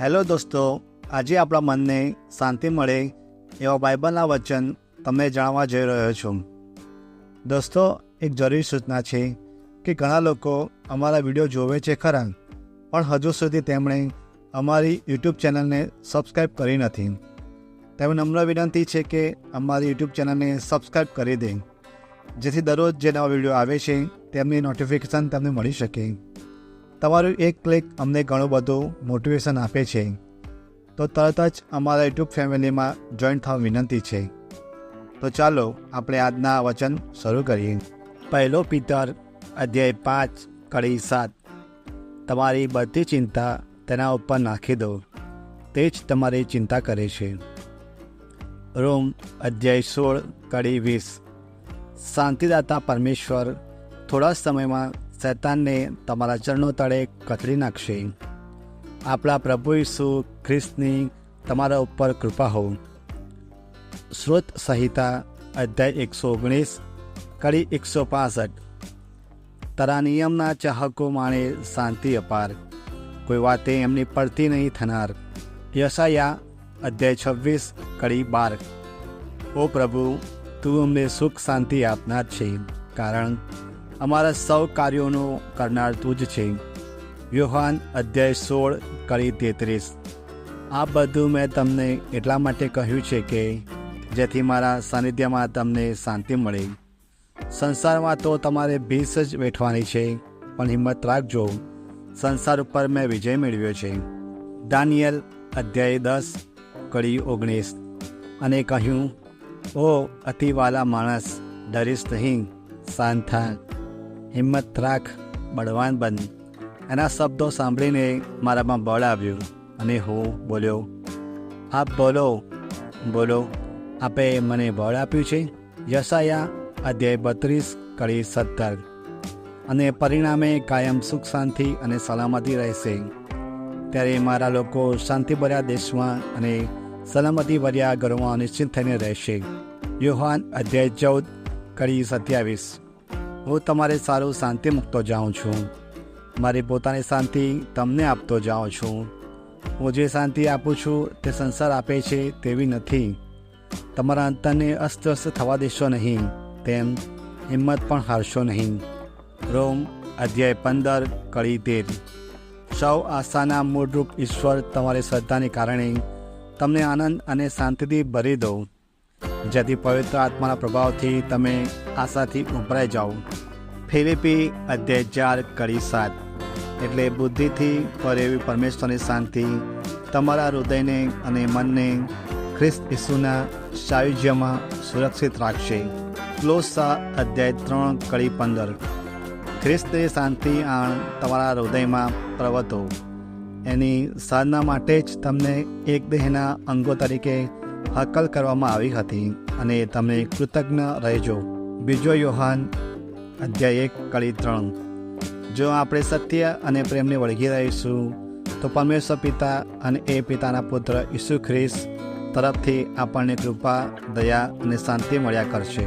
Hello દોસ્તો, આજે આપણા મનને શાંતિ મળે એવા બાઇબલના વચન તમને જણાવવા જઈ રહ્યો છું. દોસ્તો, એક જરૂરી સૂચના છે કે ઘણા લોકો અમારા વિડીયો જોવે છે ખરા, પણ હજુ સુધી તેમણે અમારી યુટ્યુબ ચેનલને સબસ્ક્રાઈબ કરી નથી. તેમને નમ્ર વિનંતી છે કે અમારી યુટ્યુબ ચેનલને સબસ્ક્રાઈબ કરી દે, જેથી દરરોજ જે નવા વિડીયો આવે છે તેમની નોટિફિકેશન તમને મળી શકે. તમારું એક ક્લિક અમને ઘણું બધું મોટિવેશન આપે છે. તો તરત જ અમારા યુટ્યુબ ફેમિલીમાં જોઈન થવા વિનંતી છે. તો ચાલો આપણે આજના વચન શરૂ કરીએ. પહેલો પીતર અધ્યાય 5 કડી 7. તમારી બધી ચિંતા તેના ઉપર નાખી દો, તે જ તમારી ચિંતા કરે છે. રોમ અધ્યાય 16 કડી 20. શાંતિદાતા પરમેશ્વર થોડા સમયમાં શૈતાનને તમારા ચરણો તળે કચડી નાખશે. આપણા પ્રભુ ઈસુ ખ્રિસ્તની તમારા ઉપર કૃપા હો. શ્રોત સંહિતા અધ્યાય 119 કડી 165. તારા નિયમના ચાહકો માણે શાંતિ અપાર, કોઈ વાતે એમની પડતી નહીં થનાર. યશાયા અધ્યાય 26 કડી 12. ઓ પ્રભુ, તું અમને સુખ શાંતિ આપનાર છે, કારણ અમારા સૌ કાર્યોનો કરનાર તું જ છે. યોહાન અધ્યાય 16 કડી 33. આ બધું મેં તમને એટલા માટે કહ્યું છે કે જેથી મારા સાનિધ્યમાં તમને શાંતિ મળે. સંસારમાં તો તમારે ભીસ જ વેઠવાની છે, પણ હિંમત રાખજો, સંસાર ઉપર મેં વિજય મેળવ્યો છે. દાનિયેલ અધ્યાય 10 કડી 19. અને કહ્યું, ઓ અતિવાલા માણસ, ડરીશ નહીં, શાંત થા, હિંમત રાખ, બળવાન બન. એના શબ્દો સાંભળીને મારામાં બળ આવ્યું અને હું બોલ્યો, આપ બોલો બોલો, આપે મને બળ આપ્યું છે. યશાયા અધ્યાય 32 કડી 17. અને પરિણામે કાયમ સુખ શાંતિ અને સલામતી રહેશે. ત્યારે મારા લોકો શાંતિભર્યા દેશમાં અને સલામતીભર્યા ઘરોમાં નિશ્ચિત થઈને રહેશે. યોહાન અધ્યાય 14 કડી 27. હું તમારે સારું શાંતિ મૂકતો જાઉં છું, મારી પોતાની શાંતિ તમને આપતો જાઉં છું. હું જે શાંતિ આપું છું તે સંસાર આપે છે તેવી નથી. તમારા અંતરને અસ્તવ્યસ્ત થવા દેશો નહીં, તેમ હિંમત પણ હારશો નહીં. રોમ અધ્યાય 15 કડી 13. સૌ આશાના મૂળરૂપ ઈશ્વર તમારી શ્રદ્ધાને કારણે તમને આનંદ અને શાંતિથી ભરી દો, જેથી પવિત્ર આત્માના પ્રભાવથી તમે આશાથી ઉભરાઈ જાઓ. ફિલિપી અધ્યાય 4 કડી 7. એટલે બુદ્ધિથી પર એવી પરમેશ્વરની શાંતિ તમારા હૃદયને અને મનને ખ્રિસ્ત ઈસુના સાયુજ્યમાં સુરક્ષિત રાખશે. ક્લોસા અધ્યાય 3 કડી 15. ખ્રિસ્તની શાંતિ આણ તમારા હૃદયમાં પ્રવર્તો. એની સાધના માટે જ તમને એક દેહના અંગો તરીકે હકલ કરવામાં આવી હતી, અને તમે કૃતજ્ઞ રહેજો. બીજો યોહાન અધ્યાય 1 કડી 3. જો આપણે સત્ય અને પ્રેમને વળગી રહીશું તો પરમેશ્વર પિતા અને એ પિતાના પુત્ર ઈસુ ખ્રિસ્ત તરફથી આપણને કૃપા, દયા અને શાંતિ મળ્યા કરશે.